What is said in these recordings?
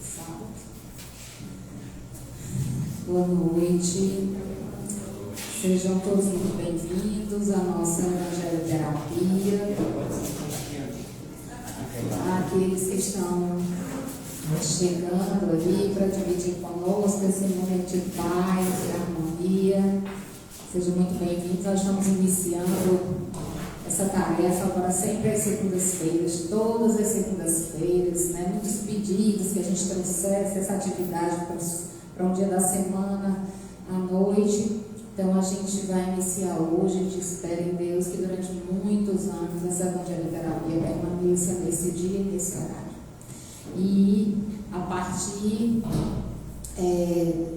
Sábado. Boa noite. Sejam todos muito bem-vindos à nossa Evangelioterapia. Aqueles que estão chegando ali para dividir conosco esse momento de paz e harmonia, sejam muito bem-vindos. Nós estamos iniciando essa tarefa agora sempre às segundas-feiras, todas as segundas-feiras, né? Muitos pedidos que a gente trouxesse essa atividade para um dia da semana à noite. Então a gente vai iniciar hoje. A gente espera em Deus que durante muitos anos essa evangelioterapia permaneça nesse dia e nesse horário. E a partir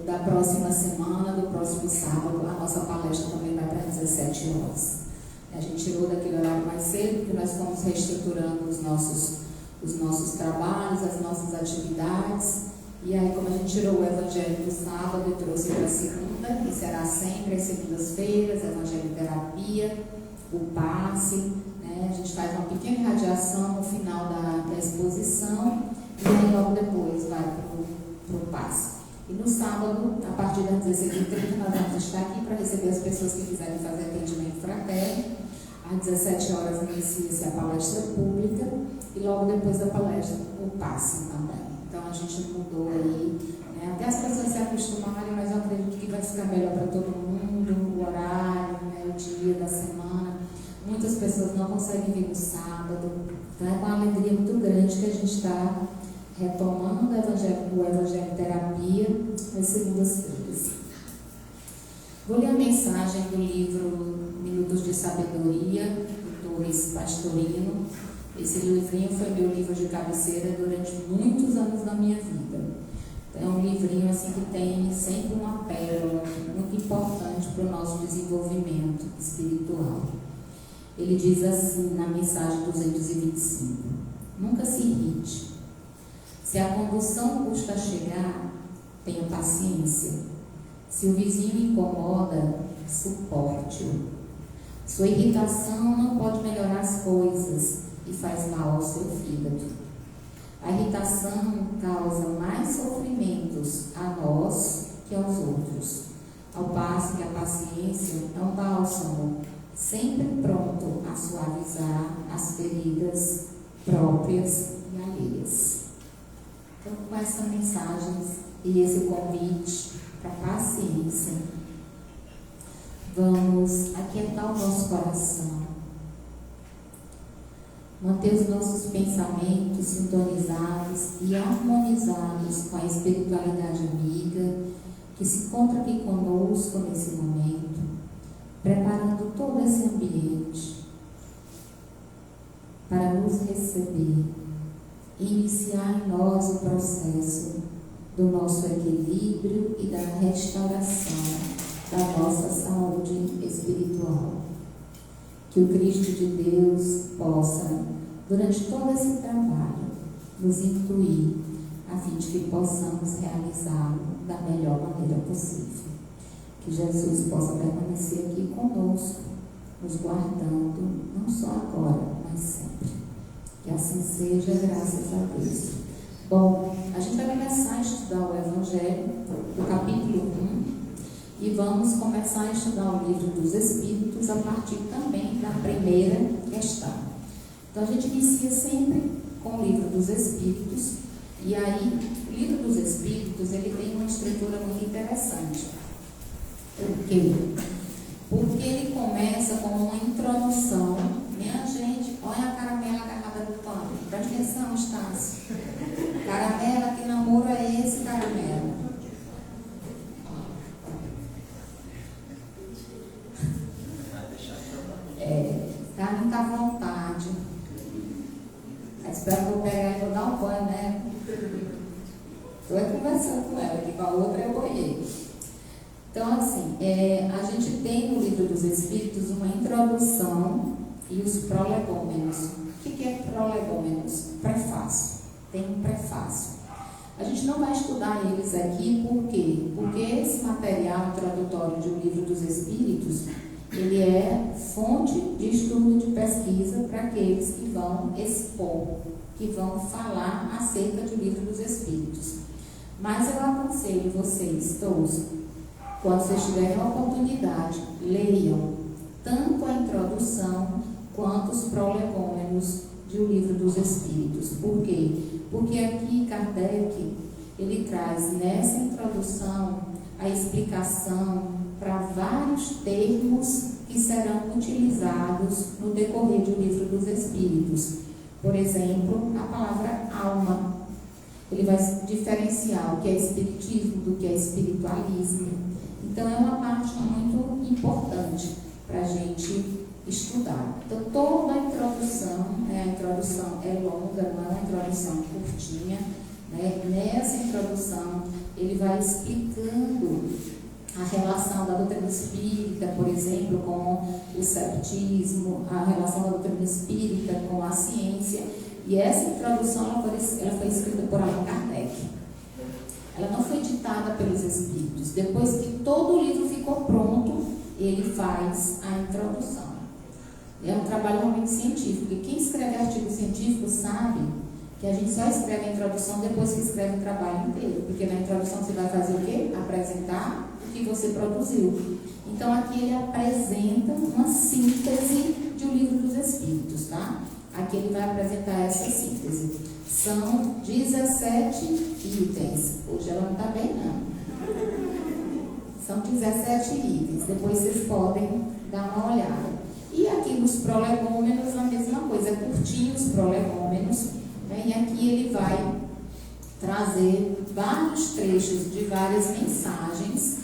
da próxima semana, do próximo sábado, a nossa palestra também vai para 17 horas. A gente tirou daquele horário mais cedo, porque nós fomos reestruturando os nossos trabalhos, as nossas atividades. E aí, como a gente tirou o Evangelho do sábado e trouxe para a segunda, que será sempre às segundas-feiras, Evangelioterapia, o passe, né? A gente faz uma pequena radiação no final da exposição e aí logo depois vai para o passe. E no sábado, a partir das 16h30, nós vamos estar aqui para receber as pessoas que quiserem fazer atendimento fraterno. Às 17 horas inicia-se a palestra pública e logo depois da palestra o passe também. Então a gente mudou aí, né? Até as pessoas se acostumarem, mas eu acredito que vai ficar melhor para todo mundo, o horário, né? O dia da semana. Muitas pessoas não conseguem vir no sábado, então é com uma alegria muito grande que a gente está retomando o Evangelioterapia nas segundas-feiras. Vou ler a mensagem do livro Minutos de Sabedoria, do Torres Pastorino. Esse livrinho foi meu livro de cabeceira durante muitos anos da minha vida. Então, é um livrinho assim que tem sempre uma pérola muito importante para o nosso desenvolvimento espiritual. Ele diz assim na mensagem 225: nunca se irrite. Se a condução custa chegar, tenha paciência. Se o vizinho incomoda, suporte-o. Sua irritação não pode melhorar as coisas e faz mal ao seu fígado. A irritação causa mais sofrimentos a nós que aos outros, ao passo que a paciência é um bálsamo, sempre pronto a suavizar as feridas próprias e alheias. Então, com essa mensagem e esse convite para paciência, vamos aquietar o nosso coração, manter os nossos pensamentos sintonizados e harmonizados com a espiritualidade amiga que se encontra aqui conosco nesse momento, preparando todo esse ambiente para nos receber e iniciar em nós o processo do nosso equilíbrio e da restauração da nossa saúde espiritual. Que o Cristo de Deus possa, durante todo esse trabalho, nos intuir, a fim de que possamos realizá-lo da melhor maneira possível. Que Jesus possa permanecer aqui conosco, nos guardando, não só agora, mas sempre. Que assim seja, graças a Deus. Bom, a gente vai começar a estudar o Evangelho, do capítulo 1, e vamos começar a estudar o livro dos Espíritos a partir também da primeira questão. Então a gente inicia sempre com o livro dos Espíritos, e aí o livro dos Espíritos ele tem uma estrutura muito interessante. Por quê? Porque ele começa com uma introdução. Minha gente, olha a caramela agarrada do pano. Presta atenção, Estácio. Caramela, que namoro é esse, caramela? Tá muita vontade. Espero que eu vou pegar e vou dar um banho, né? Estou conversando com ela, que com a outra eu boiei. Então, assim, a gente tem no livro dos Espíritos uma introdução e os prolegômenos. O que é prolegômenos? Prefácio. Tem um prefácio. A gente não vai estudar eles aqui, por quê? Porque esse material introdutório de O Livro dos Espíritos, ele é fonte de estudo e de pesquisa para aqueles que vão expor, que vão falar acerca do Livro dos Espíritos. Mas eu aconselho vocês todos, quando vocês tiverem a oportunidade, leiam tanto a introdução quanto os prolegômenos de O Livro dos Espíritos. Por quê? Porque aqui Kardec, ele traz nessa introdução a explicação para vários termos que serão utilizados no decorrer do Livro dos Espíritos. Por exemplo, a palavra alma. Ele vai diferenciar o que é espiritismo do que é espiritualismo. Então, é uma parte muito importante para a gente estudar. Então, toda a introdução é longa, não é uma introdução curtinha, né? Nessa introdução, ele vai explicando a relação da doutrina espírita, por exemplo, com o septismo, a relação da doutrina espírita com a ciência. E essa introdução ela foi escrita por Allan Kardec. Ela não foi ditada pelos espíritos. Depois que todo o livro ficou pronto, ele faz a introdução. É um trabalho realmente científico. E quem escreve artigo científico sabe que a gente só escreve a introdução depois que escreve o trabalho inteiro. Porque na introdução você vai fazer o quê? Apresentar o que você produziu. Então aqui ele apresenta uma síntese de O Livro dos Espíritos, tá? Aqui ele vai apresentar essa síntese. São 17 itens. Hoje ela não está bem, não. São 17 itens. Depois vocês podem dar uma olhada. E aqui nos prolegômenos a mesma coisa. É curtinho os prolegômenos. Né? E aqui ele vai trazer vários trechos de várias mensagens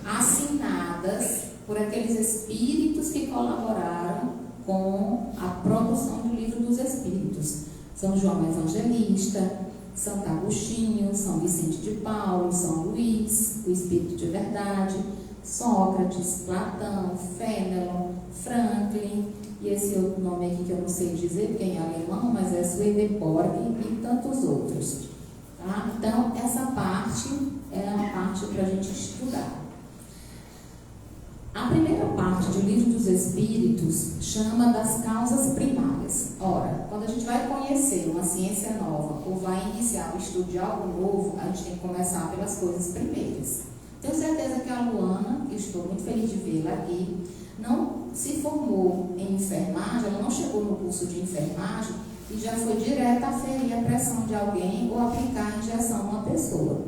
assinadas por aqueles espíritos que colaboraram com a produção do Livro dos Espíritos. São João Evangelista, Santo Agostinho, São Vicente de Paulo, São Luís, o Espírito de Verdade, Sócrates, Platão, Fénelon, Franklin, e esse outro nome aqui que eu não sei dizer, porque é em alemão, mas é Swedenborg e tantos outros. Tá? Então, essa parte é uma parte para a gente estudar. A primeira parte do Livro dos Espíritos chama das causas primárias. Ora, quando a gente vai conhecer uma ciência nova ou vai iniciar o estudo de algo novo, a gente tem que começar pelas coisas primeiras. Tenho certeza que a Luana, que estou muito feliz de vê-la aqui, não se formou em enfermagem, ela não chegou no curso de enfermagem e já foi direto a ferir a pressão de alguém ou aplicar a injeção numa pessoa.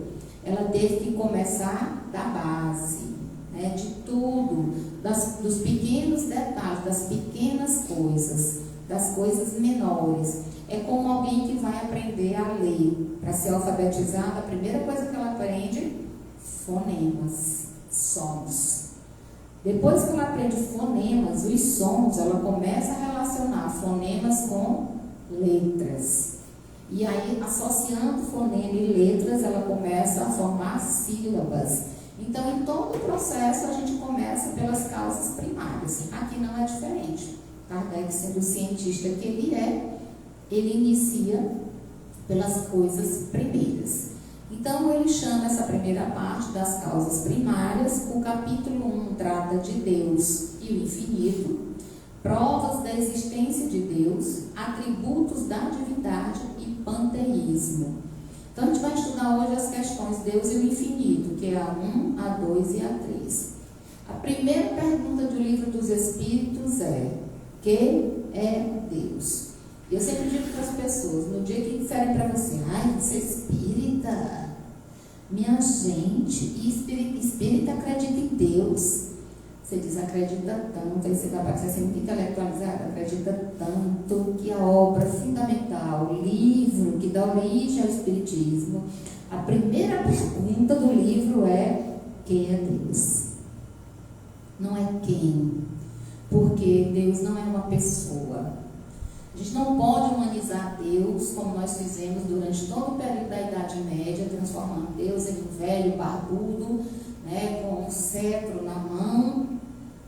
Ela teve que começar da base. De tudo, dos pequenos detalhes, das pequenas coisas, das coisas menores. É como alguém que vai aprender a ler. Para ser alfabetizada, a primeira coisa que ela aprende, fonemas, sons. Depois que ela aprende fonemas, os sons, ela começa a relacionar fonemas com letras. E aí, associando fonema e letras, ela começa a formar sílabas. Então, em todo o processo, a gente começa pelas causas primárias. Aqui não é diferente. Kardec, sendo o cientista que ele inicia pelas coisas primeiras. Então, ele chama essa primeira parte das causas primárias. O capítulo 1 trata de Deus e o infinito, provas da existência de Deus, atributos da divindade e panteísmo. Então, a gente vai estudar hoje as questões Deus e o infinito, que é a 1, a 2 e a 3. A primeira pergunta do Livro dos Espíritos é: que é Deus? E eu sempre digo para as pessoas, no dia que disserem para você, você é espírita? Minha gente, espírita acredita em Deus. Você diz, acredita tanto, aí você vai parecer ser muito intelectualizado, acredita tanto que a obra fundamental, o livro que dá origem ao Espiritismo, a primeira pergunta do livro é: quem é Deus? Não é quem, porque Deus não é uma pessoa. A gente não pode humanizar Deus como nós fizemos durante todo o período da Idade Média, transformando Deus em um velho barbudo, com um cetro na mão,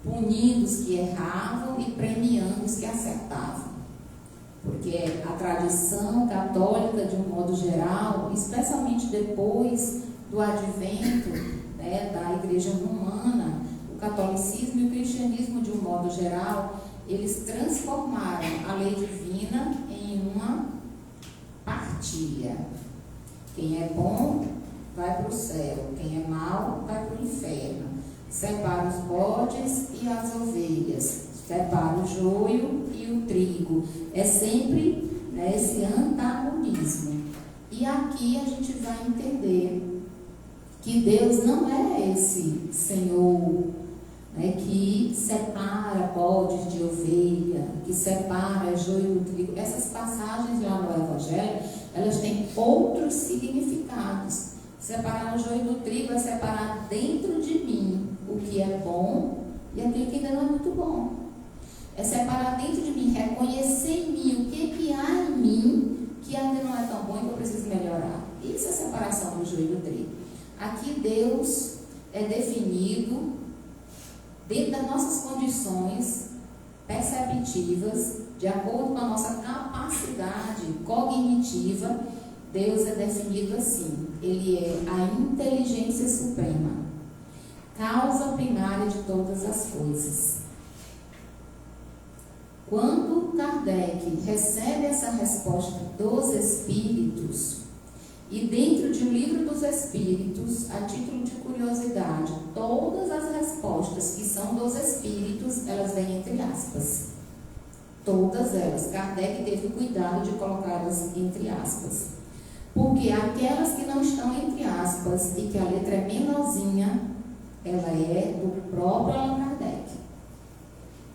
punindo os que erravam e premiando os que acertavam. Porque a tradição católica, de um modo geral, especialmente depois do advento da Igreja Romana, o catolicismo e o cristianismo, de um modo geral, eles transformaram a lei divina em uma partilha. Quem é bom vai para o céu, quem é mau vai para o inferno. Separa os bodes e as ovelhas, separa o joio e o trigo. É sempre, né, esse antagonismo. E aqui a gente vai entender que Deus não é esse Senhor, né, que separa bodes de ovelha, que separa joio do trigo. Essas passagens lá no Evangelho, elas têm outros significados. Separar o joio do trigo é separar dentro de mim o que é bom e aquilo que ainda não é muito bom. É separar dentro de mim, reconhecer em mim o que há em mim que ainda não é tão bom e que eu preciso melhorar. Isso é separação do joio do trigo. Aqui Deus é definido dentro das nossas condições perceptivas, de acordo com a nossa capacidade cognitiva. Deus é definido assim: Ele é a inteligência suprema, causa primária de todas as coisas. Quando Kardec recebe essa resposta dos Espíritos, e dentro de um livro dos Espíritos, a título de curiosidade, todas as respostas que são dos Espíritos, elas vêm entre aspas. Todas elas. Kardec teve o cuidado de colocá-las entre aspas. Porque aquelas que não estão entre aspas e que a letra é menorzinha, ela é do próprio Allan Kardec.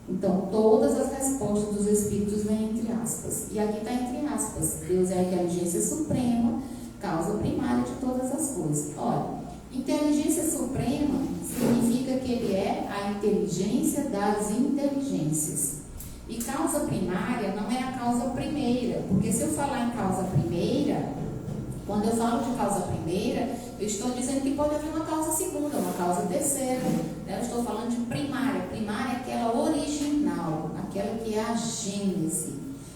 Então, todas as respostas dos Espíritos vêm entre aspas. E aqui está entre aspas. Deus é a inteligência suprema, causa primária de todas as coisas. Olha, inteligência suprema significa que Ele é a inteligência das inteligências. E causa primária não é a causa primeira, porque se eu falar em causa primeira, quando eu falo de causa primeira, eu estou dizendo que pode haver uma causa segunda, uma causa terceira, né? Eu estou falando de primária. Primária é aquela original, aquela que é a gênese,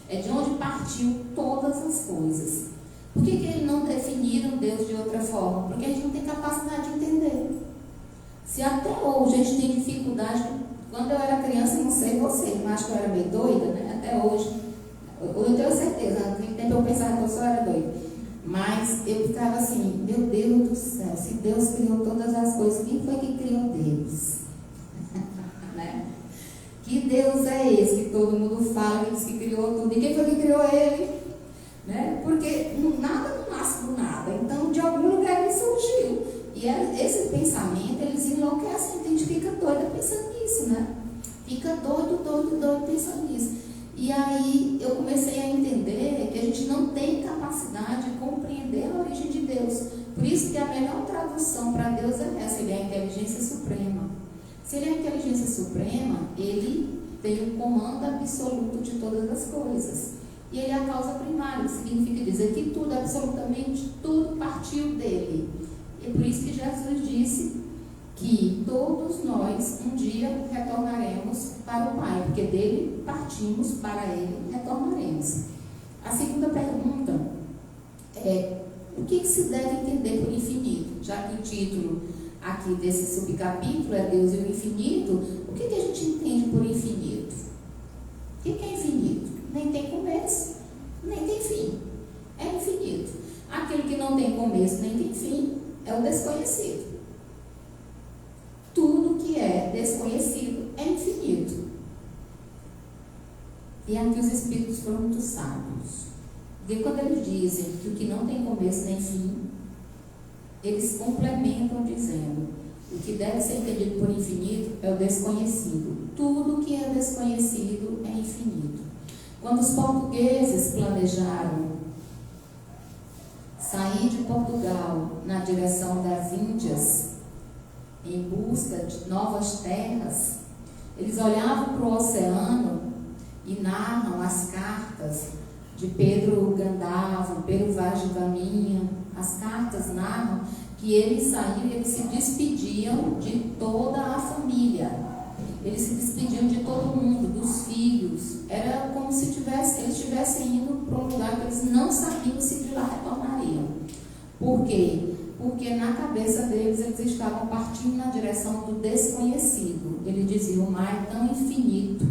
é de onde partiu todas as coisas. Por que eles não definiram Deus de outra forma? Porque a gente não tem capacidade de entender. Se até hoje a gente tem dificuldade, quando eu era criança, não sei você, mas acho que eu era meio doida, né? Até hoje, eu tenho certeza, naquele tempo eu pensava que eu só era doida. Mas eu ficava assim, meu Deus do céu, se Deus criou todas as coisas, quem foi que criou Deus? Né? Que Deus é esse que todo mundo fala, que diz que criou tudo, e quem foi que criou Ele? Né? Porque nada não nasce do nada, então de algum lugar ele surgiu. E esse pensamento, eles enlouquecem, a gente fica doida pensando nisso, né? Fica doido pensando nisso. E aí eu comecei a entender que a gente não tem capacidade de compreender a origem de Deus. Por isso que a melhor tradução para Deus é essa: Ele é a inteligência suprema. Se Ele é a inteligência suprema, Ele tem o comando absoluto de todas as coisas. E Ele é a causa primária, que significa dizer que tudo, absolutamente tudo, partiu dEle. E é por isso que Jesus disse que todos nós um dia retornaremos para o Pai, porque dele partimos, para ele retornaremos. A segunda pergunta é: o que se deve entender por infinito? Já que o título aqui desse subcapítulo é Deus e o infinito, o que a gente entende por infinito? O que é infinito? Nem tem começo, nem tem fim. É infinito. Aquilo que não tem começo nem tem fim é o desconhecido. Tudo que é desconhecido é infinito. E aqui os Espíritos foram muito sábios. Porque quando eles dizem que o que não tem começo nem fim, eles complementam dizendo: o que deve ser entendido por infinito é o desconhecido. Tudo que é desconhecido é infinito. Quando os portugueses planejaram sair de Portugal na direção das Índias, em busca de novas terras, eles olhavam para o oceano e narram as cartas de Pedro Gandalf, Pedro Vaz de Caminha. As cartas narram que eles saíram e eles se despediam de toda a família. Eles se despediam de todo mundo, dos filhos. Era como se eles estivessem indo para um lugar que eles não sabiam se de lá retornariam. Por quê? Porque na cabeça deles eles estavam partindo na direção do desconhecido. Ele dizia: o mar é tão infinito.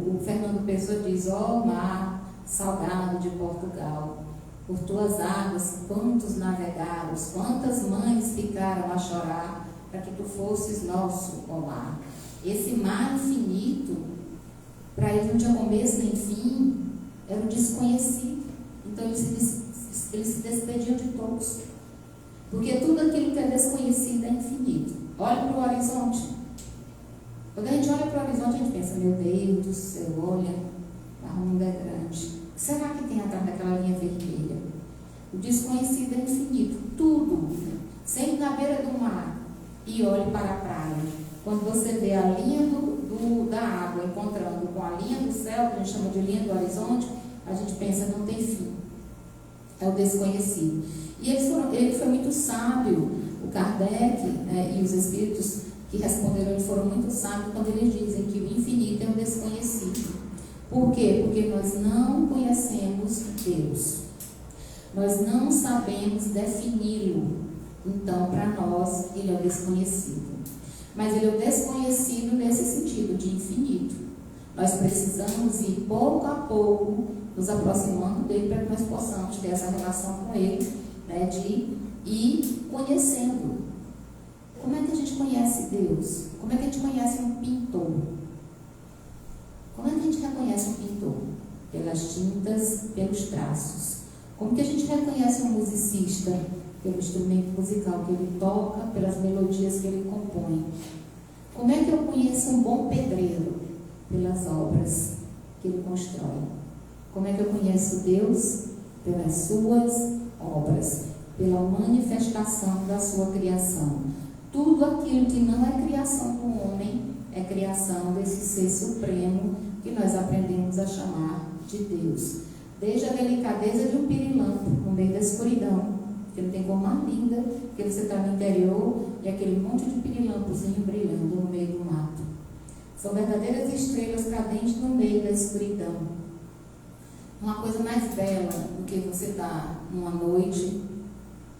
O Fernando Pessoa diz: ó mar salgado de Portugal. Por tuas águas, quantos navegaram, quantas mães ficaram a chorar, para que tu fosses nosso, ó mar. Esse mar infinito, para ele não tinha começo nem fim, era o desconhecido. Então ele se despediu de todos. Porque tudo aquilo que é desconhecido é infinito. Olha para o horizonte. Quando a gente olha para o horizonte, a gente pensa, meu Deus do céu, olha, o mundo é grande. O que será que tem atrás daquela linha vermelha? O desconhecido é infinito. Tudo. Sempre na beira do mar. E olhe para a praia. Quando você vê a linha da água encontrando com a linha do céu, que a gente chama de linha do horizonte, a gente pensa, não tem fim. É o desconhecido. E ele foi muito sábio, o Kardec, e os espíritos que responderam, eles foram muito sábios quando eles dizem que o infinito é o desconhecido. Por quê? Porque nós não conhecemos Deus. Nós não sabemos defini-lo. Então, para nós, ele é o desconhecido. Mas ele é o desconhecido nesse sentido, de infinito. Nós precisamos ir pouco a pouco nos aproximando dele para que nós possamos ter essa relação com ele, né, de ir conhecendo. Como é que a gente conhece Deus? Como é que a gente conhece um pintor? Como é que a gente reconhece um pintor? Pelas tintas, pelos traços. Como que a gente reconhece um musicista? Pelo instrumento musical que ele toca, pelas melodias que ele compõe. Como é que eu conheço um bom pedreiro? Pelas obras que ele constrói. Como é que eu conheço Deus? Pelas suas obras, pela manifestação da sua criação. Tudo aquilo que não é criação do homem é criação desse ser supremo que nós aprendemos a chamar de Deus. Desde a delicadeza de um pirilampo no meio da escuridão, que não tem cor mais linda, porque você está no interior e aquele monte de pirilampozinho brilhando no meio do mato. São verdadeiras estrelas cadentes no meio da escuridão. Uma coisa mais bela do que você estar numa noite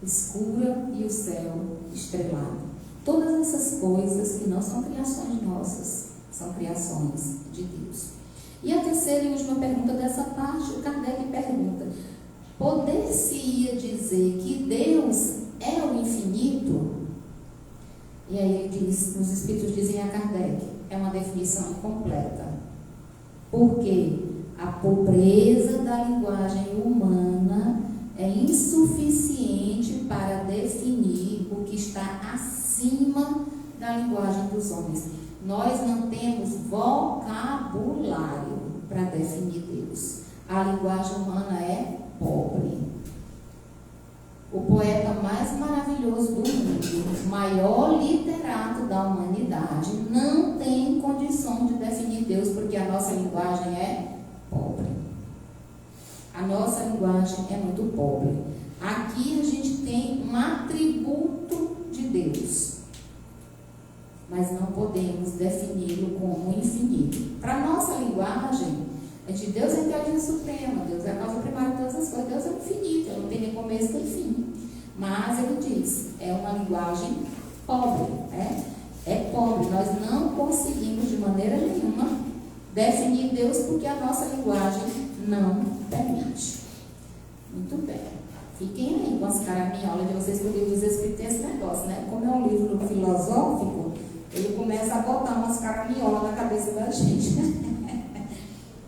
escura e o céu estrelado. Todas essas coisas que não são criações nossas, são criações de Deus. E a terceira e última pergunta dessa parte, o Kardec pergunta: poder-se-ia dizer que Deus é o infinito? E aí ele diz, os Espíritos dizem a Kardec, é uma definição incompleta. Porque a pobreza da linguagem humana é insuficiente para definir o que está acima da linguagem dos homens. Nós não temos vocabulário para definir Deus. A linguagem humana é pobre. O poeta mais maravilhoso do mundo, o maior literato da humanidade, não tem condição de definir Deus, porque a nossa linguagem é pobre. A nossa linguagem é muito pobre. Aqui a gente tem um atributo de Deus, mas não podemos defini-lo como infinito. Para a nossa linguagem, Deus é a inteligência suprema, Deus é a causa primária de todas as coisas, Deus é o infinito, ele não tem nem começo nem fim. Mas ele diz, é uma linguagem pobre, é pobre. Nós não conseguimos de maneira nenhuma definir Deus porque a nossa linguagem não permite. Muito bem. Fiquem aí com as caraminholas de vocês, porque os Espíritos têm esse negócio, né? Como é um livro filosófico, ele começa a botar umas caraminholas na cabeça da gente.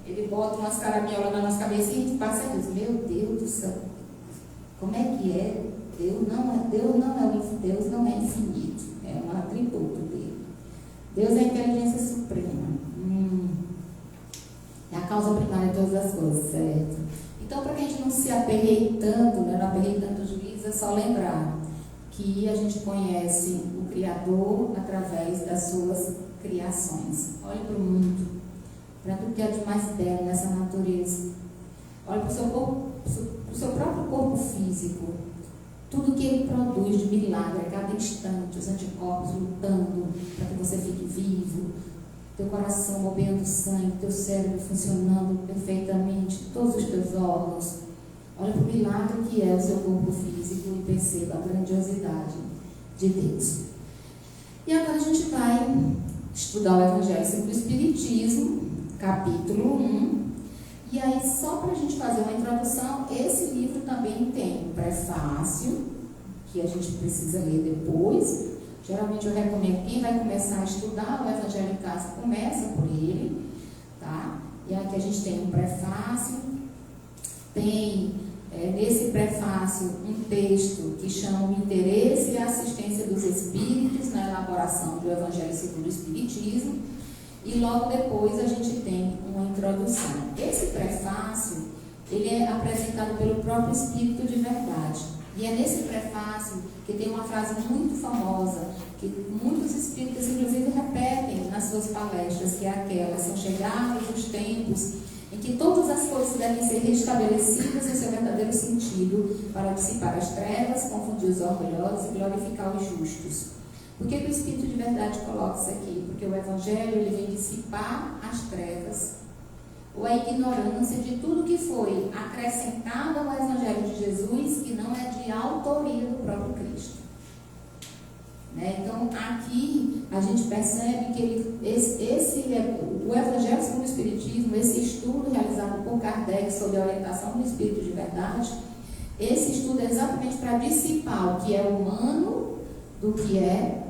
Ele bota umas caraminholas na nossa cabeça e a gente passa e diz, meu Deus do céu, como é que é? Deus não é infinito, é um atributo dele. Deus é a inteligência suprema. É a causa primária de todas as coisas, certo? Então, para que a gente não se aperreie tanto, né, não aperreie tanto o juízo, é só lembrar que a gente conhece o Criador através das suas criações. Olhe para o mundo, para tudo que é de mais belo nessa natureza. Olhe para o seu corpo, para o seu próprio corpo físico. Tudo que ele produz de milagre a cada instante, os anticorpos lutando para que você fique vivo, teu coração bombeando sangue, teu cérebro funcionando perfeitamente, todos os teus órgãos. Olha para o milagre que é o seu corpo físico e perceba a grandiosidade de Deus. E agora a gente vai estudar o Evangelho segundo o Espiritismo, capítulo 1, E aí, só para a gente fazer uma introdução, esse livro também tem um prefácio, que a gente precisa ler depois. Geralmente eu recomendo quem vai começar a estudar o Evangelho em Casa, começa por ele, tá? E aqui a gente tem um prefácio, tem nesse prefácio um texto que chama O Interesse e a Assistência dos Espíritos na Elaboração do Evangelho segundo o Espiritismo, e logo depois a gente tem uma introdução. Esse prefácio, ele é apresentado pelo próprio Espírito de Verdade. E é nesse prefácio que tem uma frase muito famosa, que muitos espíritas, inclusive, repetem nas suas palestras, que é aquela: são chegados os tempos em que todas as coisas devem ser restabelecidas em seu verdadeiro sentido, para dissipar as trevas, confundir os orgulhosos e glorificar os justos. Por que o Espírito de Verdade coloca isso aqui? Porque o Evangelho, ele vem dissipar as trevas, ou a ignorância de tudo que foi acrescentado ao Evangelho de Jesus, que não é de autoria do próprio Cristo. Então, aqui a gente percebe que o Evangelho segundo o Espiritismo, esse estudo realizado por Kardec sob a orientação do Espírito de Verdade, esse estudo é exatamente para dissipar o que é humano do que é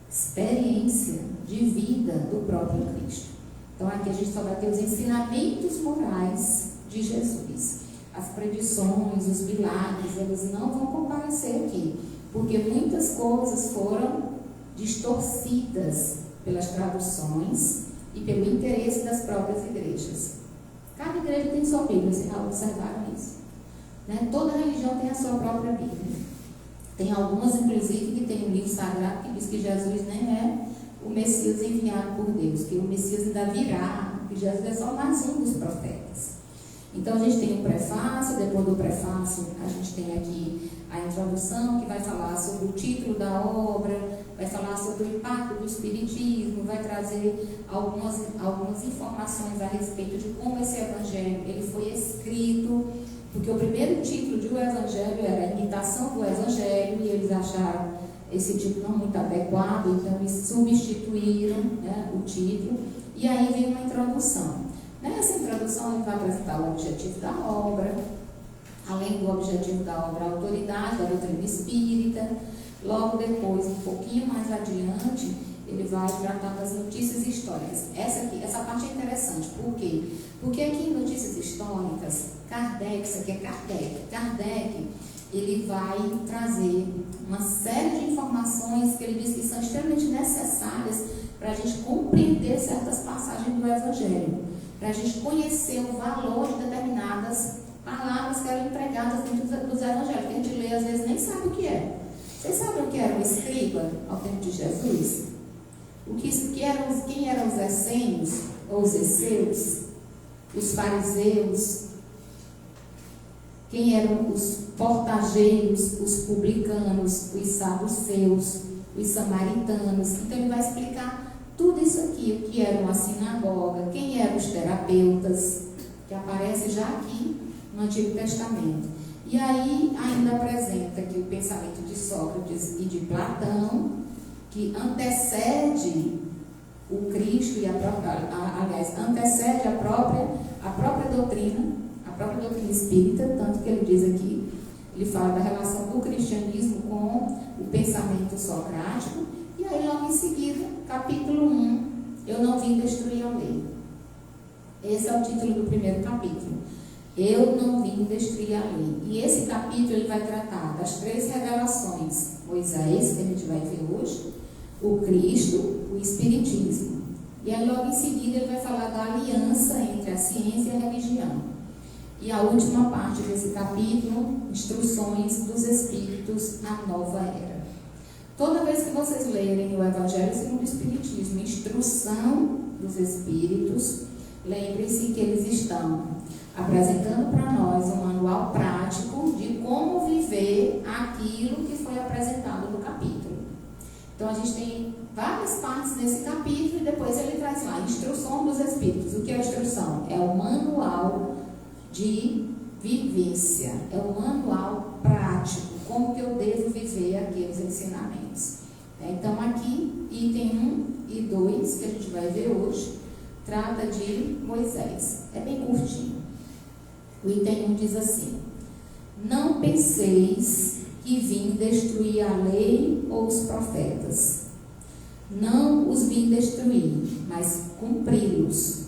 experiência de vida do próprio Cristo. Então, aqui a gente só vai ter os ensinamentos morais de Jesus. As predições, os milagres, eles não vão comparecer aqui, porque muitas coisas foram distorcidas pelas traduções e pelo interesse das próprias igrejas. Cada igreja tem sua Bíblia, vocês já observaram isso? Toda religião tem a sua própria Bíblia. Tem algumas, inclusive, que tem um livro sagrado que diz que Jesus nem é o Messias enviado por Deus, que o Messias ainda virá, que Jesus é só mais um dos profetas. Então, a gente tem um prefácio. Depois do prefácio, a gente tem aqui a introdução, que vai falar sobre o título da obra, vai falar sobre o impacto do Espiritismo, vai trazer algumas informações a respeito de como esse Evangelho ele foi escrito, porque o primeiro título do Evangelho era a Imitação do Evangelho, e eles acharam esse título não muito adequado, então eles substituíram o título, e aí vem uma introdução. Nessa introdução, ele vai apresentar o objetivo da obra, além do objetivo da obra, a autoridade da doutrina espírita. Logo depois, um pouquinho mais adiante, ele vai tratar das notícias históricas. Essa parte é interessante. Por quê? Porque aqui em Notícias Históricas, Kardec, ele vai trazer uma série de informações que ele diz que são extremamente necessárias para a gente compreender certas passagens do Evangelho, para a gente conhecer o valor de determinadas palavras que eram empregadas dentro dos Evangelhos, que a gente lê às vezes nem sabe o que é. Vocês sabem o que era o escriba ao tempo de Jesus? Quem eram os essênios, ou os esseus, os fariseus, quem eram os portageiros, os publicanos, os saduceus, os samaritanos. Então ele vai explicar tudo isso aqui, o que era uma sinagoga, quem eram os terapeutas, que aparece já aqui no Antigo Testamento. E aí ainda apresenta aqui o pensamento de Sócrates e de Platão, que antecede o Cristo e antecede a própria doutrina espírita, tanto que ele diz aqui, ele fala da relação do cristianismo com o pensamento socrático. E aí logo em seguida, capítulo 1, Eu não vim destruir a lei. Esse é o título do primeiro capítulo. Eu não vim destruir a lei. E esse capítulo ele vai tratar das 3 revelações: Moisés, que a gente vai ver hoje, o Cristo, o Espiritismo. E aí logo em seguida ele vai falar da aliança entre a ciência e a religião. E a última parte desse capítulo, Instruções dos Espíritos na Nova Era. Toda vez que vocês lerem o Evangelho segundo o Espiritismo, Instrução dos Espíritos, lembrem-se que eles estão apresentando para nós um manual prático de como viver aquilo que foi apresentado no capítulo. Então a gente tem várias partes nesse capítulo e depois ele traz lá Instrução dos Espíritos. O que é a instrução? É o manual de vivência, é o manual prático, como que eu devo viver aqueles ensinamentos. Então aqui, item 1 e 2, que a gente vai ver hoje, trata de Moisés. É bem curtinho. O item 1 diz assim: não penseis que vim destruir a lei ou os profetas. Não os vim destruir, mas cumpri-los.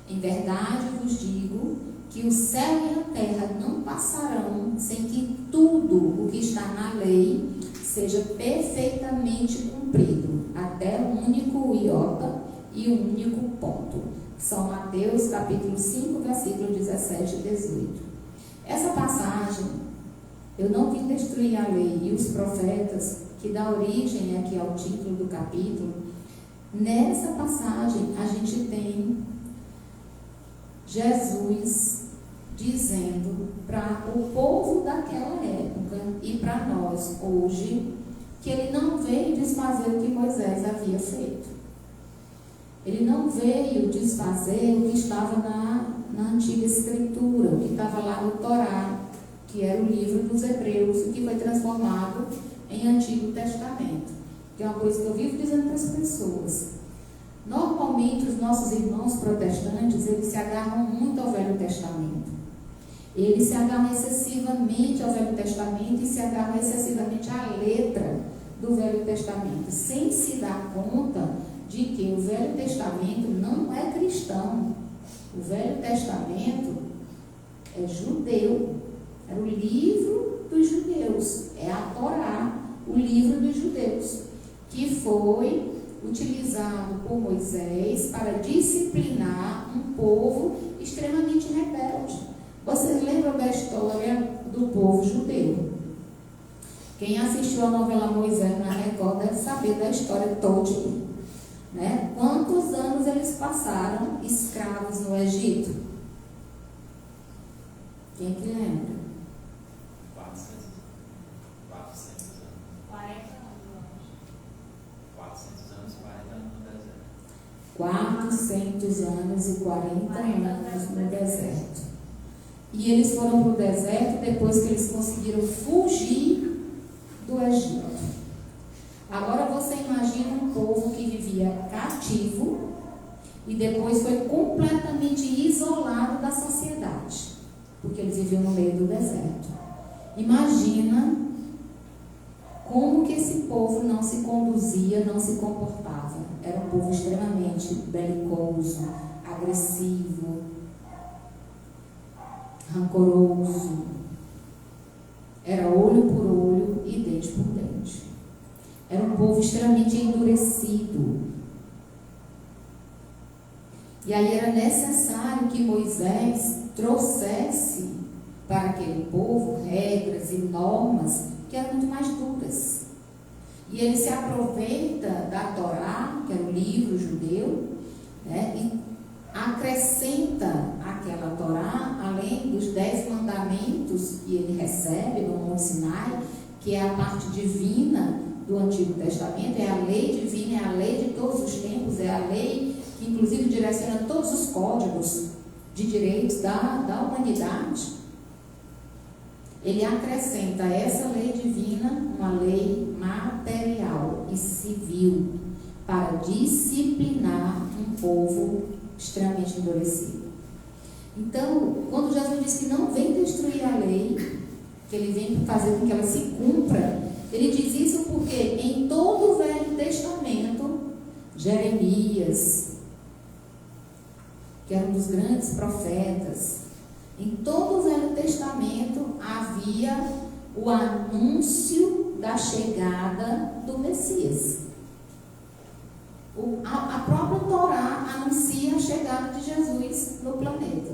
Em verdade vos digo que o céu e a terra não passarão sem que tudo o que está na lei seja perfeitamente cumprido, até o único iota e o único ponto. São Mateus capítulo 5, versículo 17 e 18. Essa passagem, eu não vim destruir a lei e os profetas, que dá origem aqui ao título do capítulo. Nessa passagem a gente tem Jesus dizendo para o povo daquela época e para nós hoje que ele não veio desfazer o que Moisés havia feito. Ele não veio desfazer o que estava na antiga escritura, o que estava lá no Torá, que era o livro dos Hebreus, que foi transformado em Antigo Testamento. Que é uma coisa que eu vivo dizendo para as pessoas. Normalmente os nossos irmãos protestantes, eles se agarram muito ao Velho Testamento. Eles se agarram excessivamente ao Velho Testamento e se agarram excessivamente à letra do Velho Testamento, sem se dar conta de que o Velho Testamento não é cristão. O Velho Testamento é judeu. Era o livro dos judeus. É a Torá, o livro dos judeus, que foi utilizado por Moisés para disciplinar um povo extremamente rebelde. Vocês lembram da história do povo judeu? Quem assistiu a novela Moisés na Record deve saber da história todinha, né? Quantos anos eles passaram escravos no Egito? Quem que lembra? 400 anos. 40 anos. 400 anos, 40 anos no deserto. 400 anos e 40 anos no deserto. E eles foram para o deserto depois que eles conseguiram fugir do Egito. Agora você imagina um povo que vivia cativo e depois foi completamente isolado da sociedade, porque eles viviam no meio do deserto. Imagina como que esse povo não se conduzia, não se comportava. Era um povo extremamente belicoso, agressivo, rancoroso. Era olho por olho e dente por dente. Era um povo extremamente endurecido. E aí era necessário que Moisés trouxesse para aquele povo regras e normas que eram muito mais duras. E ele se aproveita da Torá, que era o livro judeu, né, e acrescenta àquela Torá, além dos 10 mandamentos que ele recebe no Monte Sinai, que é a parte divina do Antigo Testamento, é a lei divina, é a lei de todos os tempos, é a lei que inclusive direciona todos os códigos de direitos da humanidade. Ele acrescenta a essa lei divina uma lei material e civil para disciplinar um povo extremamente endurecido. Então, quando Jesus diz que não vem destruir a lei, que ele vem fazer com que ela se cumpra, ele diz isso porque em todo o Velho Testamento, Jeremias, que era um dos grandes profetas, em todo o Velho Testamento havia o anúncio da chegada do Messias. A própria Torá anuncia a chegada de Jesus no planeta.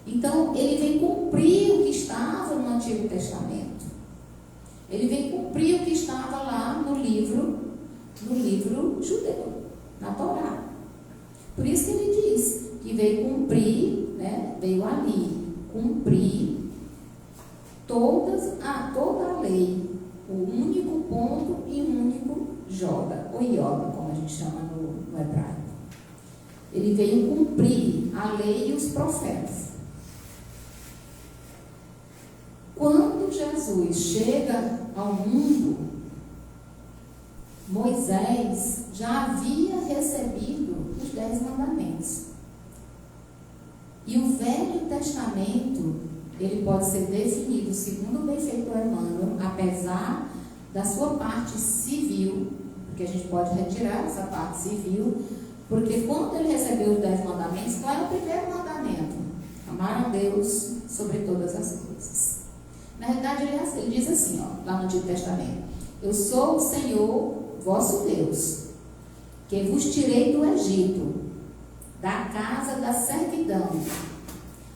Então, ele vem cumprir o que estava no Antigo Testamento. Ele vem cumprir o que estava lá no livro judeu, na Torá. Por isso que ele diz que veio cumprir, né, veio ali cumprir toda a lei, o único ponto e o único joga, ou iota, como a gente chama no hebraico. Ele veio cumprir a lei e os profetas. Quando Jesus chega ao mundo, Moisés já havia recebido os 10 mandamentos. E o Velho Testamento, ele pode ser definido, segundo o benfeitor Emmanuel, apesar da sua parte civil, porque a gente pode retirar essa parte civil, porque quando ele recebeu os 10 mandamentos, qual é o primeiro mandamento? Amar a Deus sobre todas as coisas. Na realidade, ele diz assim, ó, lá no Antigo Testamento: eu sou o Senhor, vosso Deus, que vos tirei do Egito, da casa da servidão.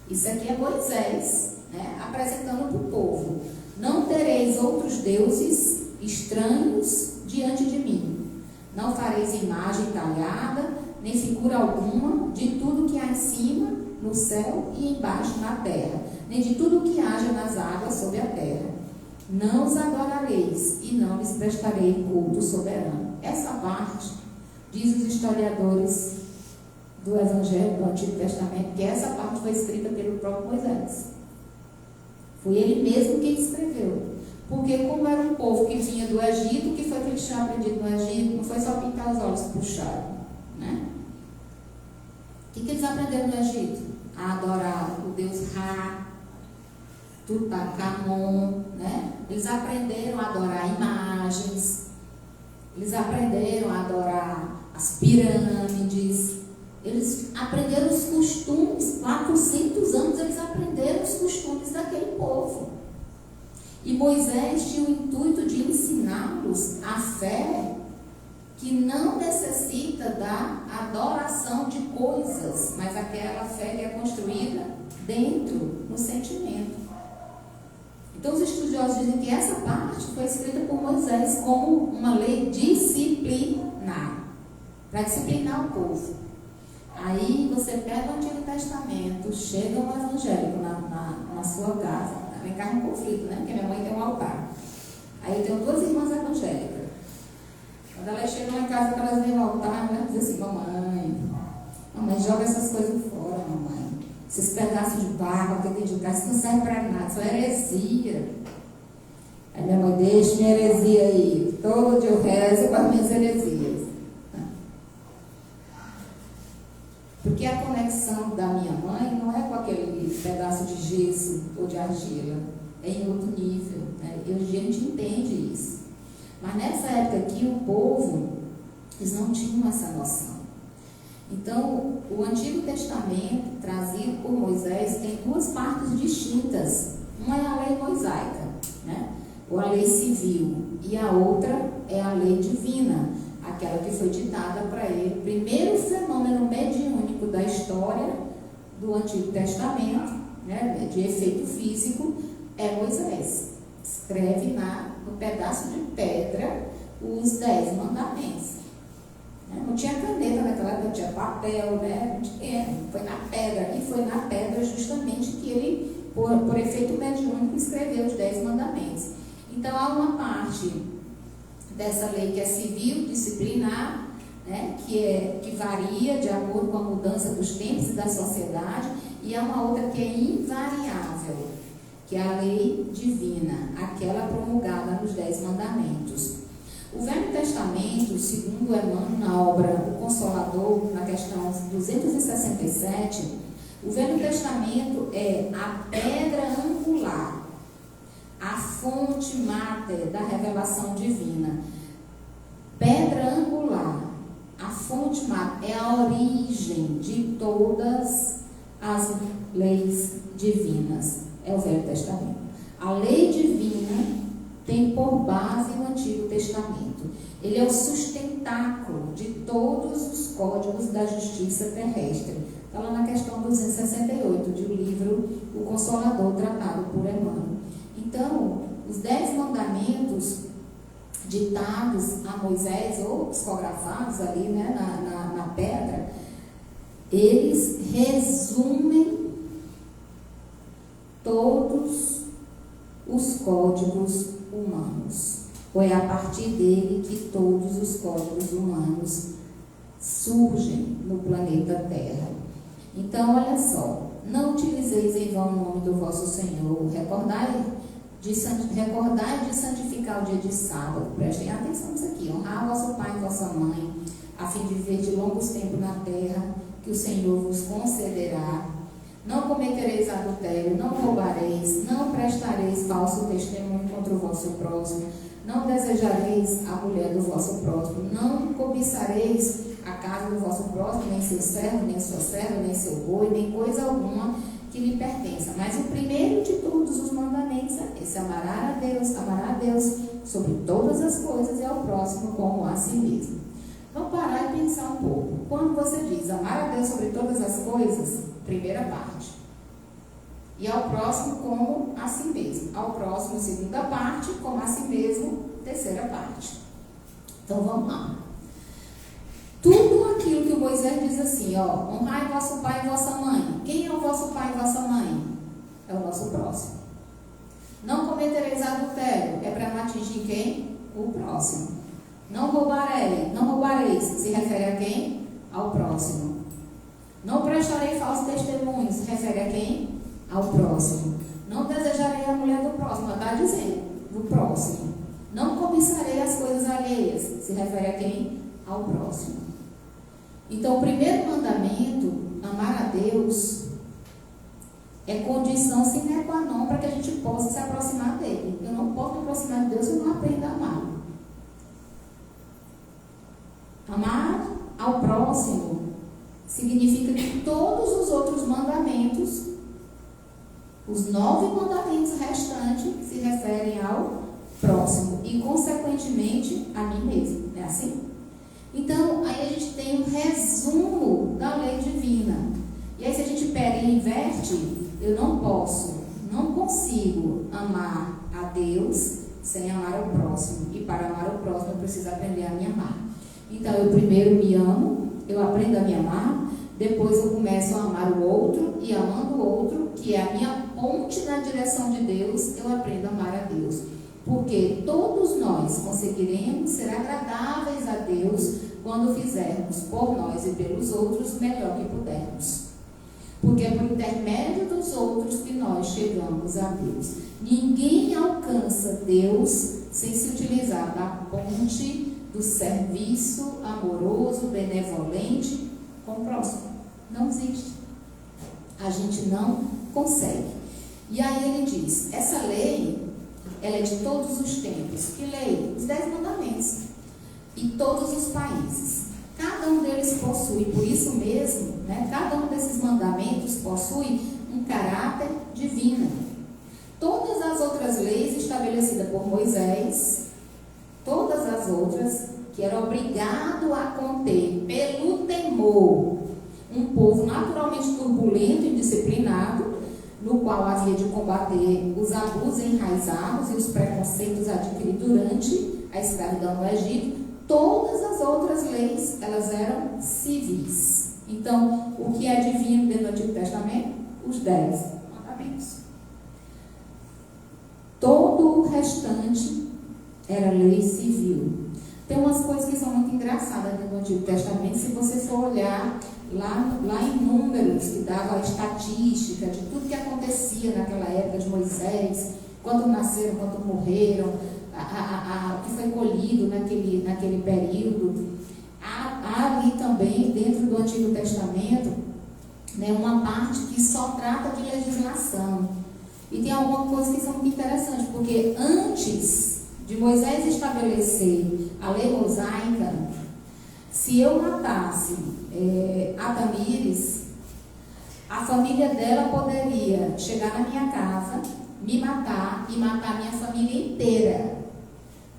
Isso aqui é Moisés, né, apresentando para o povo: não tereis outros deuses estranhos diante de mim. Não fareis imagem talhada, nem figura alguma de tudo que há em cima, no céu e embaixo na terra, nem de tudo que haja nas águas sobre a terra. Não os adorareis e não lhes prestarei culto soberano. Essa parte, diz os historiadores do Evangelho do Antigo Testamento, que essa parte foi escrita pelo próprio Moisés. Foi ele mesmo quem escreveu. Porque como era um povo que vinha do Egito, o que foi que eles tinham aprendido no Egito? Não foi só pintar os olhos para o chão, né? O que eles aprenderam no Egito? A adorar o deus Ra, Tutankhamon, né? Eles aprenderam a adorar imagens, eles aprenderam a adorar as pirâmides, eles aprenderam os costumes, 400 anos eles aprenderam os costumes daquele povo. E Moisés tinha o intuito de ensiná-los a fé que não necessita da adoração de coisas, mas aquela fé que é construída dentro, no sentimento. Então os estudiosos dizem que essa parte foi escrita por Moisés como uma lei disciplinar, para disciplinar o povo. Aí você pega o Antigo Testamento, chega um evangélico na sua casa, vem cá um conflito, né? Porque minha mãe tem um altar. Aí eu tenho 2 irmãs evangélicas. Quando elas chegam lá em casa, elas veem o altar, elas dizem assim: mamãe, joga essas coisas fora, mamãe. Esses pedaços de barro aqui dentro de casa, isso não serve para nada, isso é heresia. Aí minha mãe: deixa minha heresia aí, todo dia eu rezo com as minhas heresias. Porque a conexão da minha mãe não é com aquele pedaço de gesso ou de argila, é em outro nível, né? E a gente entende isso. Mas nessa época aqui, o povo, eles não tinham essa noção. Então, o Antigo Testamento, trazido por Moisés, tem 2 partes distintas. Uma é a lei mosaica, né? Ou a lei civil, e a outra é a lei divina, aquela que foi ditada para ele. O primeiro fenômeno mediúnico da história do Antigo Testamento, né, de efeito físico, é Moisés. Escreve no pedaço de pedra os 10 mandamentos. Não tinha caneta naquela época, não tinha papel, né? Não tinha, foi na pedra. E foi na pedra justamente que ele, por efeito mediúnico, escreveu os 10 mandamentos. Então há uma parte dessa lei que é civil, disciplinar, né, que varia de acordo com a mudança dos tempos e da sociedade, e há uma outra que é invariável, que é a lei divina, aquela promulgada nos 10 mandamentos. O Velho Testamento, segundo Emmanuel, na obra O Consolador, na questão 267, o Velho Testamento é a pedra angular, a fonte máter da revelação divina. Pedra angular, a fonte máter, é a origem de todas as leis divinas. É o Velho Testamento. A lei divina tem por base o Antigo Testamento. Ele é o sustentáculo de todos os códigos da justiça terrestre. Está lá na questão 268 do livro O Consolador, tratado por Emmanuel. Então, os 10 mandamentos ditados a Moisés, ou psicografados ali, né, na pedra, eles resumem todos os códigos humanos. Ou é a partir dele que todos os códigos humanos surgem no planeta Terra. Então, olha só: não utilizeis em vão o nome do vosso Senhor, recordai de santificar o dia de sábado. Prestem atenção nisso aqui: honrar vosso pai e vossa mãe, a fim de viver de longos tempos na terra que o Senhor vos concederá. não cometereis adultério, não roubareis, não prestareis falso testemunho contra o vosso próximo, não desejareis a mulher do vosso próximo, não cobiçareis a casa do vosso próximo, nem seu servo, nem sua serva, nem seu boi, nem coisa alguma que lhe pertença. Mas o primeiro de todos os mandamentos é esse: amará a Deus sobre todas as coisas e ao próximo como a si mesmo. Vamos parar e pensar um pouco. Quando você diz amar a Deus sobre todas as coisas, primeira parte, e ao próximo como a si mesmo, ao próximo segunda parte, como a si mesmo, terceira parte. Então vamos lá. Tudo aquilo que Moisés diz assim, ó, honrai vosso pai e vossa mãe. Quem é o vosso pai e vossa mãe? É o nosso próximo. Não cometereis adultério, é para não atingir quem? O próximo. Não roubareis, se refere a quem? Ao próximo. Não prestarei falso testemunho, se refere a quem? Ao próximo. Não desejarei a mulher do próximo, está dizendo, do próximo. Não cobiçarei as coisas alheias, se refere a quem? Ao próximo. Então, o primeiro mandamento, amar a Deus, é condição sine qua non para que a gente possa se aproximar dele. Eu não posso me aproximar de Deus se eu não aprendo a amar. Amar ao próximo significa que todos os outros mandamentos, os 9 mandamentos restantes, se referem ao próximo e, consequentemente, a mim mesmo. Não é assim? Então, aí a gente tem um resumo da lei divina. E aí, se a gente pega e inverte, eu não consigo amar a Deus sem amar o próximo. E para amar o próximo, eu preciso aprender a me amar. Então, eu primeiro me amo, eu aprendo a me amar, depois eu começo a amar o outro, e amando o outro, que é a minha ponte na direção de Deus, eu aprendo a amar a Deus. Porque todos nós conseguiremos ser agradáveis a Deus quando fizermos por nós e pelos outros o melhor que pudermos. Porque é por intermédio dos outros que nós chegamos a Deus. Ninguém alcança Deus sem se utilizar da ponte do serviço amoroso, benevolente com o próximo. Não existe. A gente não consegue. E aí ele diz, essa lei, ela é de todos os tempos. Que lei? Os 10 mandamentos. E todos os países. Cada um deles possui, por isso mesmo, né, cada um desses mandamentos possui um caráter divino. Todas as outras leis estabelecidas por Moisés, todas as outras que era obrigado a conter pelo temor um povo naturalmente turbulento e indisciplinado, no qual havia de combater os abusos enraizados e os preconceitos adquiridos durante a escravidão no Egito. Todas as outras leis, elas eram civis. Então, o que é divino dentro do Antigo Testamento? Os 10 mandamentos. Todo o restante era lei civil. Tem umas coisas que são muito engraçadas dentro do Antigo Testamento. Se você for olhar lá em Números, que dava a estatística de tudo que acontecia naquela época de Moisés, quando nasceram, quando morreram, o que foi colhido naquele período. Há ali também, dentro do Antigo Testamento, né, uma parte que só trata de legislação. E tem algumas coisas que são muito interessantes, porque antes de Moisés estabelecer a lei mosaica, se eu matasse a Tamires, a família dela poderia chegar na minha casa, me matar e matar a minha família inteira.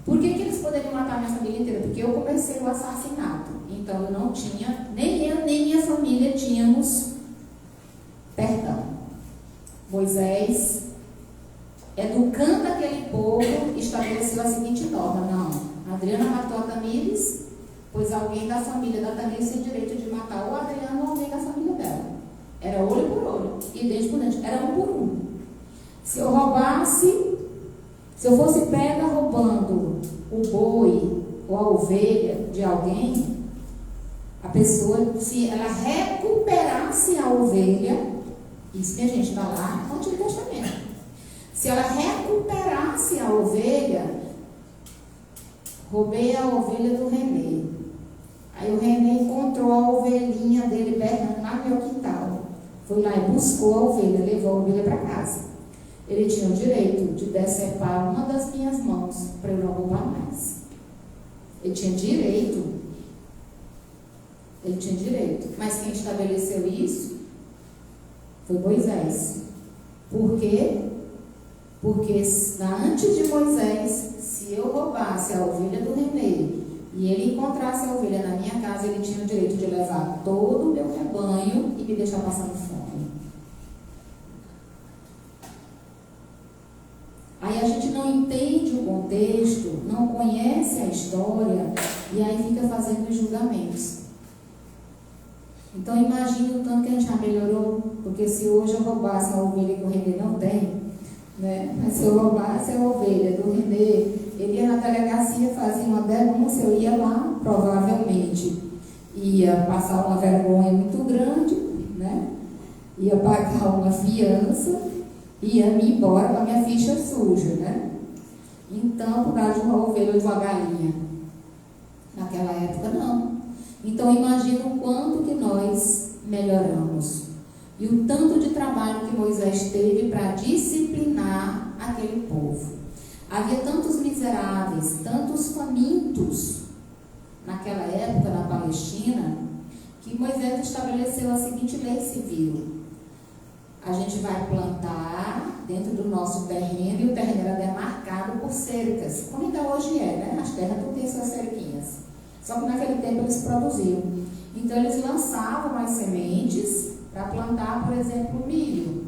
Por que eles poderiam matar a minha família inteira? Porque eu comecei o assassinato. Então eu não tinha, nem eu nem minha família tínhamos perdão. Moisés, educando aquele povo, estabeleceu a seguinte norma: não, a Adriana matou a Tamires, pois alguém da família da Tamires tem direito de matar ou a Adriana ou alguém da família dela. Era olho por olho e dente por dente, era um por um. Se eu fosse pega roubando o boi ou a ovelha de alguém, a pessoa, se ela recuperasse a ovelha, isso, minha gente, está lá no Antigo Testamento. Se ela recuperasse a ovelha, roubei a ovelha do Renê. Aí o Renê encontrou a ovelhinha dele berrando lá no meu quintal. Foi lá e buscou a ovelha, levou a ovelha para casa. Ele tinha o direito de decepar uma das minhas mãos para eu não roubar mais. Ele tinha direito. Ele tinha direito. Mas quem estabeleceu isso foi Moisés. Por quê? Porque antes de Moisés, se eu roubasse a ovelha do Renê e ele encontrasse a ovelha na minha casa, ele tinha o direito de levar todo o meu rebanho e me deixar passando fome. Aí a gente não entende o contexto, não conhece a história e aí fica fazendo os julgamentos. Então imagine o tanto que a gente já melhorou, porque se hoje eu roubasse a ovelha que o Renê não tem, né? Mas se eu roubasse a ovelha do Renê, ele ia na delegacia, fazia uma denúncia, eu ia lá, provavelmente ia passar uma vergonha muito grande, né? Ia pagar uma fiança, ia me embora com a minha ficha suja, né? Então, por causa de uma ovelha ou de uma galinha. Naquela época, não. Então, imagina o quanto que nós melhoramos. E o tanto de trabalho que Moisés teve para disciplinar aquele povo. Havia tantos miseráveis, tantos famintos naquela época na Palestina, que Moisés estabeleceu a seguinte lei civil: a gente vai plantar dentro do nosso terreno, e o terreno era demarcado por cercas, como ainda hoje é, né? As terras não têm suas cerquinhas, só que naquele tempo eles produziam. Então eles lançavam as sementes para plantar, por exemplo, milho.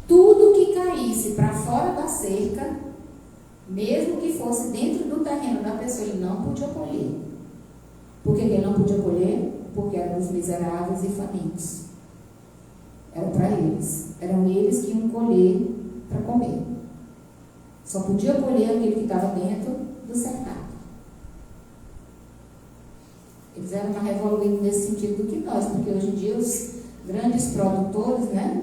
Tudo que caísse para fora da cerca, mesmo que fosse dentro do terreno da pessoa, ele não podia colher. Por que ele não podia colher? Porque eram os miseráveis e famintos. Era para eles. Eram eles que iam colher para comer. Só podia colher aquele que estava dentro do cercado. Eles eram mais evoluídos nesse sentido do que nós, porque hoje em dia os grandes produtores, né,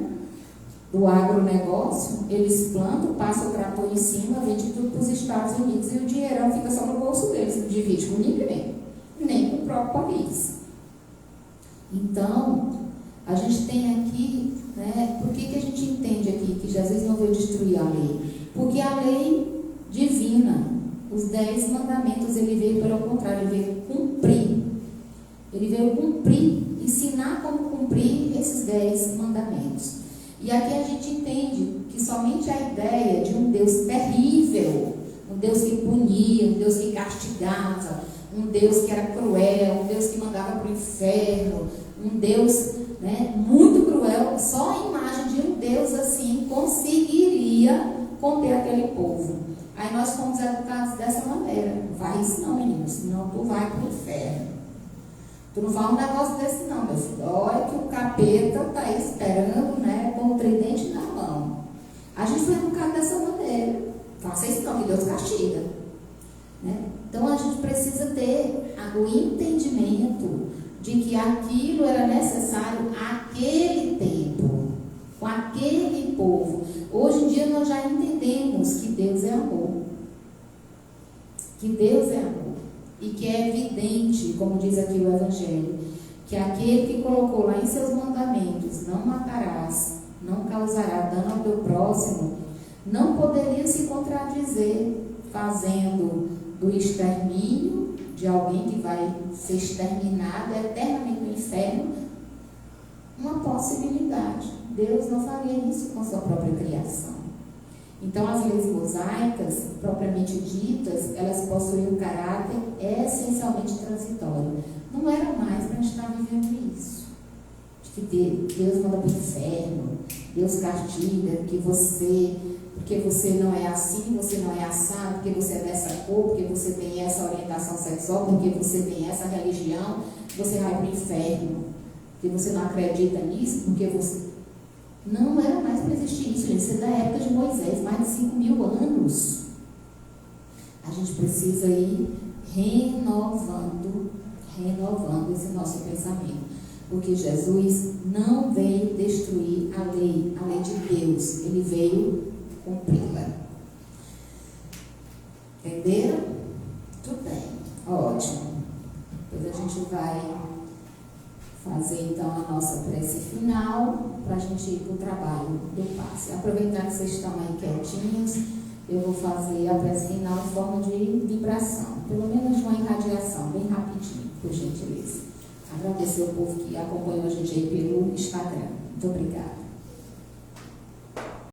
do agronegócio, eles plantam, passam o trator em cima, vendem tudo para os Estados Unidos e o dinheirão fica só no bolso deles, não divide com ninguém, nem com o próprio país. Então, a gente tem aqui, né, por que a gente entende aqui que Jesus não veio destruir a lei? Porque a lei divina, os 10 mandamentos, ele veio pelo contrário, ele veio cumprir. Ele veio cumprir, ensinar como cumprir esses 10 mandamentos. E aqui a gente entende que somente a ideia de um Deus terrível, um Deus que punia, um Deus que castigava, um Deus que era cruel, um Deus que mandava para o inferno, um Deus, né, muito cruel, só a imagem de um Deus assim conseguiria conter aquele povo. Aí nós fomos educados dessa maneira: não vai isso não, menino, senão tu vai para o inferno. Tu não fala um negócio desse não, meu filho. Olha que o capeta está aí esperando, né, com o tridente na mão. A gente foi educado dessa maneira. Faça isso não, que Deus castiga, né? Então a gente precisa ter o entendimento de que aquilo era necessário aquele tempo, com aquele povo. Hoje em dia nós já entendemos que Deus é amor. Que Deus é amor. E que é evidente, como diz aqui o Evangelho, que aquele que colocou lá em seus mandamentos: não matarás, não causará dano ao teu próximo, não poderia se contradizer fazendo do extermínio de alguém que vai ser exterminado eternamente no inferno uma possibilidade. Deus não faria isso com sua própria criação. Então, as leis mosaicas, propriamente ditas, elas possuíam um caráter essencialmente transitório. Não era mais para a gente estar vivendo isso. De que Deus manda para o inferno, Deus castiga, que você, porque você não é assim, você não é assado, porque você é dessa cor, porque você tem essa orientação sexual, porque você tem essa religião, você vai para o inferno. Porque você não acredita nisso, porque você... Não era mais para existir isso, gente. Isso é da época de Moisés, mais de 5.000 anos. A gente precisa ir renovando esse nosso pensamento. Porque Jesus não veio destruir a lei de Deus. Ele veio cumpri-la. Entenderam? Tudo bem. Ótimo. Depois a gente vai fazer então a nossa prece final para a gente ir para o trabalho do passe. Aproveitar que vocês estão aí quietinhos, eu vou fazer a prece final em forma de vibração, pelo menos uma irradiação, bem rapidinho, por gentileza. Agradecer ao povo que acompanhou a gente aí pelo Instagram. Muito obrigada.